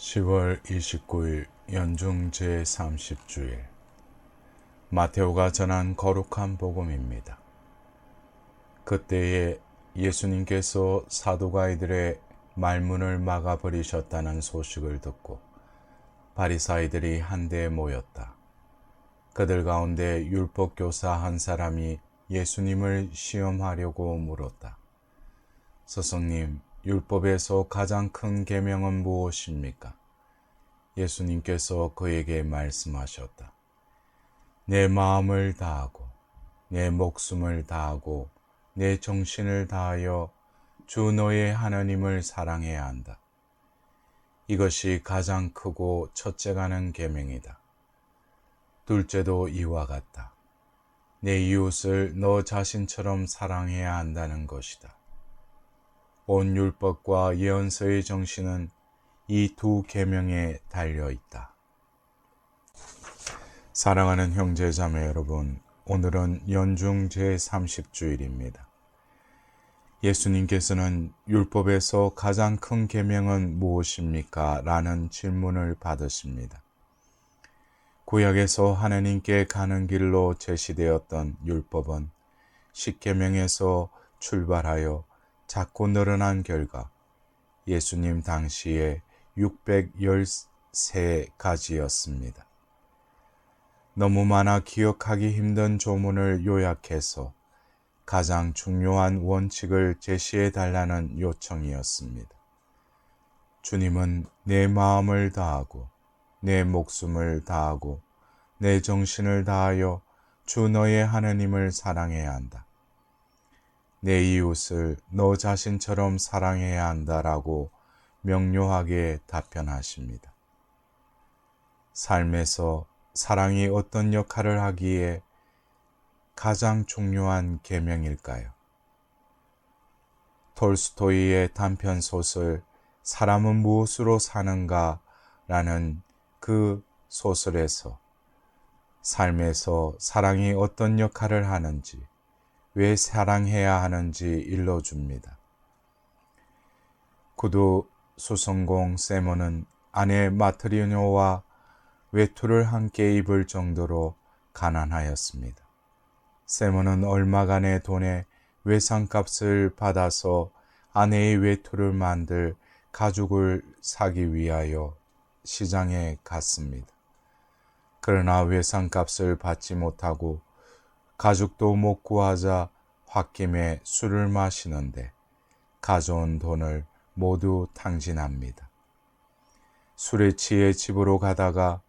10월 29일 연중 제30주일 마테오가 전한 거룩한 복음입니다. 그때에 예수님께서 사두가이들의 말문을 막아버리셨다는 소식을 듣고 바리사이들이 한데에 모였다. 그들 가운데 율법교사 한 사람이 예수님을 시험하려고 물었다. 스승님, 율법에서 가장 큰 계명은 무엇입니까? 예수님께서 그에게 말씀하셨다. 내 마음을 다하고 내 목숨을 다하고 내 정신을 다하여 주 너의 하나님을 사랑해야 한다. 이것이 가장 크고 첫째가는 계명이다. 둘째도 이와 같다. 내 이웃을 너 자신처럼 사랑해야 한다는 것이다. 온 율법과 예언서의 정신은 이 두 계명에 달려 있다. 사랑하는 형제자매 여러분, 오늘은 연중 제30주일입니다. 예수님께서는 율법에서 가장 큰 계명은 무엇입니까? 라는 질문을 받으십니다. 구약에서 하나님께 가는 길로 제시되었던 율법은 10계명에서 출발하여 자꾸 늘어난 결과 예수님 당시에 613가지였습니다. 너무 많아 기억하기 힘든 조문을 요약해서 가장 중요한 원칙을 제시해 달라는 요청이었습니다. 주님은 내 마음을 다하고 내 목숨을 다하고 내 정신을 다하여 주 너의 하나님을 사랑해야 한다. 내 이웃을 너 자신처럼 사랑해야 한다라고 명료하게 답변하십니다. 삶에서 사랑이 어떤 역할을 하기에 가장 중요한 계명일까요? 톨스토이의 단편 소설 사람은 무엇으로 사는가 라는 그 소설에서 삶에서 사랑이 어떤 역할을 하는지, 왜 사랑해야 하는지 일러줍니다. 구두 수성공 세모는 아내 마트리노와 외투를 함께 입을 정도로 가난하였습니다. 세모는 얼마간의 돈에 외상값을 받아서 아내의 외투를 만들 가죽을 사기 위하여 시장에 갔습니다. 그러나 외상값을 받지 못하고 가죽도 못 구하자 홧김에 술을 마시는데 가져온 돈을 모두 탕진합니다. 술에 취해 집으로 가다가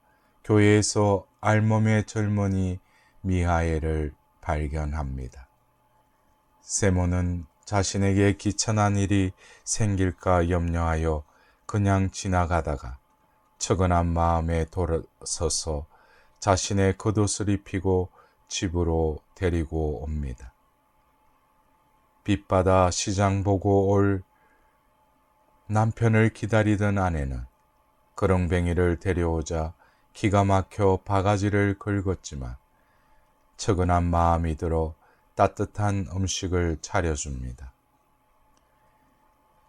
교회에서 알몸의 젊은이 미하엘을 발견합니다. 세모는 자신에게 귀찮은 일이 생길까 염려하여 그냥 지나가다가 처근한 마음에 돌아서서 자신의 겉옷을 입히고 집으로 데리고 옵니다. 빛받아 시장 보고 올 남편을 기다리던 아내는 그렁뱅이를 데려오자 기가 막혀 바가지를 긁었지만 처근한 마음이 들어 따뜻한 음식을 차려줍니다.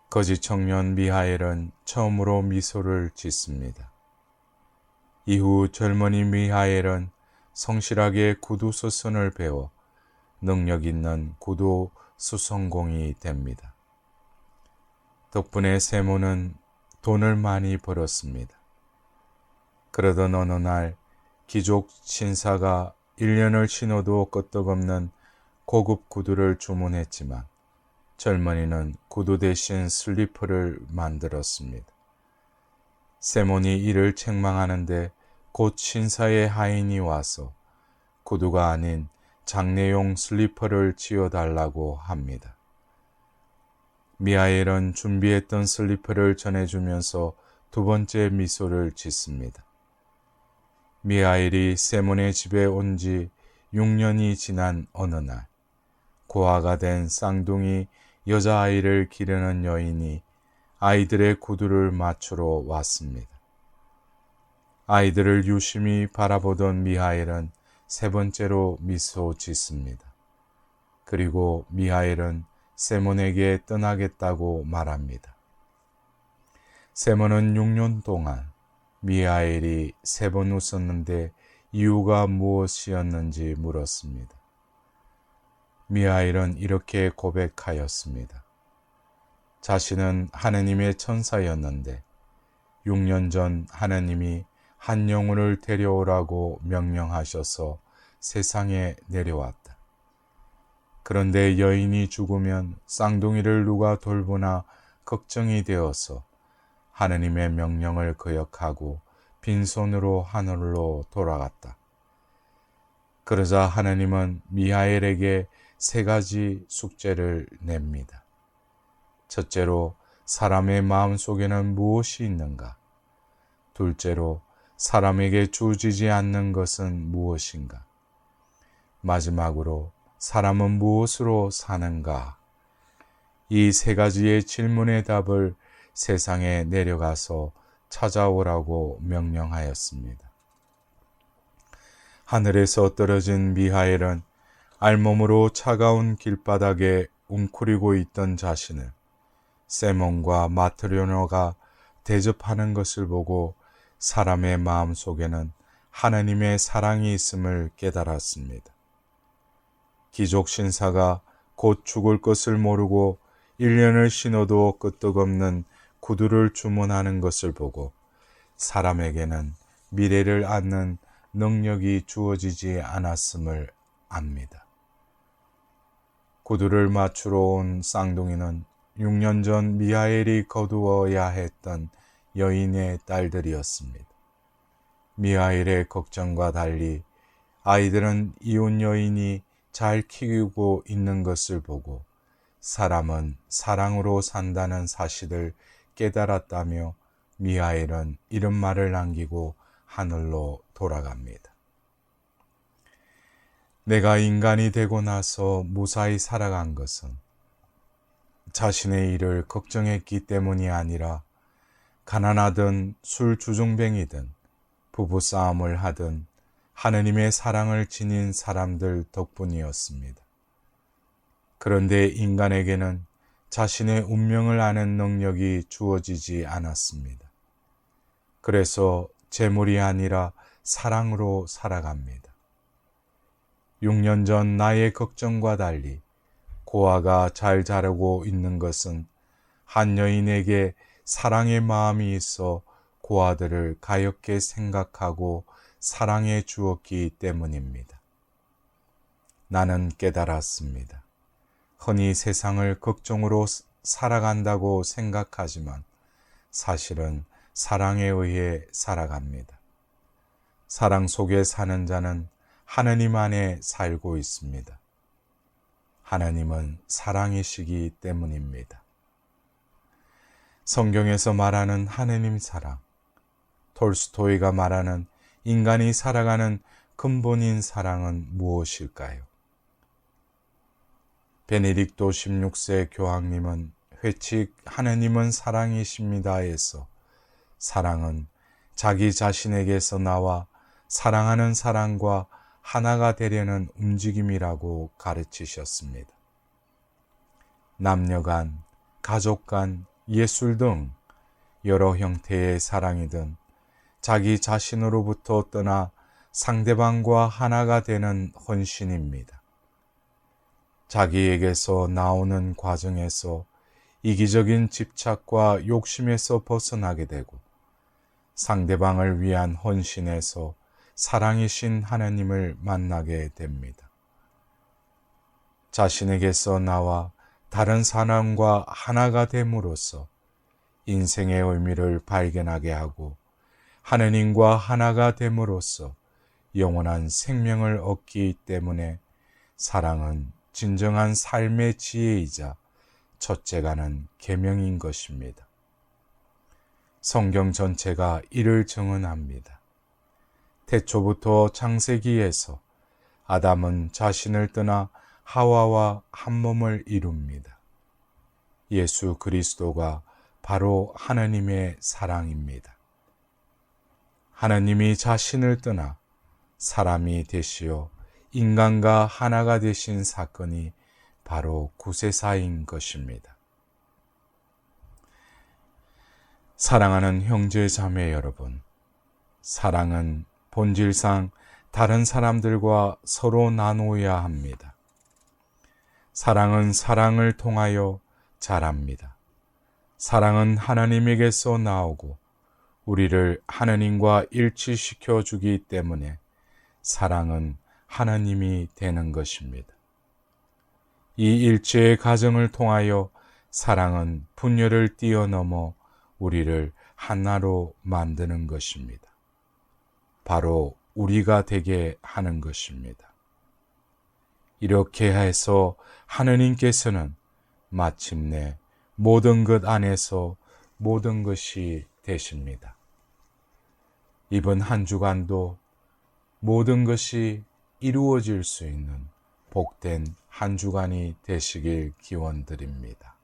거지 청년 미하엘은 처음으로 미소를 짓습니다. 이후 젊은이 미하엘은 성실하게 구두 수선을 배워 능력 있는 구두 수선공이 됩니다. 덕분에 세모는 돈을 많이 벌었습니다. 그러던 어느 날 귀족 신사가 1년을 신어도 끄떡없는 고급 구두를 주문했지만 젊은이는 구두 대신 슬리퍼를 만들었습니다. 세몬이 이를 책망하는데 곧 신사의 하인이 와서 구두가 아닌 장례용 슬리퍼를 지어달라고 합니다. 미하엘은 준비했던 슬리퍼를 전해주면서 두 번째 미소를 짓습니다. 미하엘이 세몬의 집에 온 지 6년이 지난 어느 날 고아가 된 쌍둥이 여자아이를 기르는 여인이 아이들의 구두를 맞추러 왔습니다. 아이들을 유심히 바라보던 미하엘은 세 번째로 미소 짓습니다. 그리고 미하엘은 세몬에게 떠나겠다고 말합니다. 셈은 6년 동안 미하엘이 3번 웃었는데 이유가 무엇이었는지 물었습니다. 미하엘은 이렇게 고백하였습니다. 자신은 하느님의 천사였는데 6년 전 하느님이 한 영혼을 데려오라고 명령하셔서 세상에 내려왔다. 그런데 여인이 죽으면 쌍둥이를 누가 돌보나 걱정이 되어서 하느님의 명령을 거역하고 빈손으로 하늘로 돌아갔다. 그러자 하느님은 미하엘에게 3가지 숙제를 냅니다. 첫째로 사람의 마음속에는 무엇이 있는가? 둘째로 사람에게 주어지지 않는 것은 무엇인가? 마지막으로 사람은 무엇으로 사는가? 이 3가지의 질문의 답을 세상에 내려가서 찾아오라고 명령하였습니다. 하늘에서 떨어진 미하엘은 알몸으로 차가운 길바닥에 웅크리고 있던 자신을 세몬과 마트리오노가 대접하는 것을 보고 사람의 마음 속에는 하나님의 사랑이 있음을 깨달았습니다. 기족 신사가 곧 죽을 것을 모르고 1년을 신어도 끄떡없는 구두를 주문하는 것을 보고 사람에게는 미래를 아는 능력이 주어지지 않았음을 압니다. 구두를 맞추러 온 쌍둥이는 6년 전 미하엘이 거두어야 했던 여인의 딸들이었습니다. 미하엘의 걱정과 달리 아이들은 이혼 여인이 잘 키우고 있는 것을 보고 사람은 사랑으로 산다는 사실을 깨달았다며 미하엘은 이런 말을 남기고 하늘로 돌아갑니다. 내가 인간이 되고 나서 무사히 살아간 것은 자신의 일을 걱정했기 때문이 아니라 가난하든 술 주정뱅이든 부부싸움을 하든 하느님의 사랑을 지닌 사람들 덕분이었습니다. 그런데 인간에게는 자신의 운명을 아는 능력이 주어지지 않았습니다. 그래서 재물이 아니라 사랑으로 살아갑니다. 6년 전 나의 걱정과 달리 고아가 잘 자라고 있는 것은 한 여인에게 사랑의 마음이 있어 고아들을 가엾게 생각하고 사랑해 주었기 때문입니다. 나는 깨달았습니다. 흔히 세상을 걱정으로 살아간다고 생각하지만 사실은 사랑에 의해 살아갑니다. 사랑 속에 사는 자는 하느님 안에 살고 있습니다. 하나님은 사랑이시기 때문입니다. 성경에서 말하는 하느님 사랑, 톨스토이가 말하는 인간이 살아가는 근본인 사랑은 무엇일까요? 베네딕토 16세 교황님은 회칙 하느님은 사랑이십니다에서 사랑은 자기 자신에게서 나와 사랑하는 사람과 하나가 되려는 움직임이라고 가르치셨습니다. 남녀 간, 가족 간, 예술 등 여러 형태의 사랑이든 자기 자신으로부터 떠나 상대방과 하나가 되는 헌신입니다. 자기에게서 나오는 과정에서 이기적인 집착과 욕심에서 벗어나게 되고 상대방을 위한 헌신에서 사랑이신 하나님을 만나게 됩니다. 자신에게서 나와 다른 사람과 하나가 됨으로써 인생의 의미를 발견하게 하고 하느님과 하나가 됨으로써 영원한 생명을 얻기 때문에 사랑은 진정한 삶의 지혜이자 첫째가는 계명인 것입니다. 성경 전체가 이를 증언합니다. 태초부터 창세기에서 아담은 자신을 떠나 하와와 한 몸을 이룹니다. 예수 그리스도가 바로 하나님의 사랑입니다. 하나님이 자신을 떠나 사람이 되시어 인간과 하나가 되신 사건이 바로 구세사인 것입니다. 사랑하는 형제 자매 여러분, 사랑은 본질상 다른 사람들과 서로 나누어야 합니다. 사랑은 사랑을 통하여 자랍니다. 사랑은 하나님에게서 나오고 우리를 하나님과 일치시켜 주기 때문에 사랑은 하나님이 되는 것입니다. 이 일체의 과정을 통하여 사랑은 분열을 뛰어넘어 우리를 하나로 만드는 것입니다. 바로 우리가 되게 하는 것입니다. 이렇게 해서 하느님께서는 마침내 모든 것 안에서 모든 것이 되십니다. 이번 한 주간도 모든 것이 이루어질 수 있는 복된 한 주간이 되시길 기원드립니다.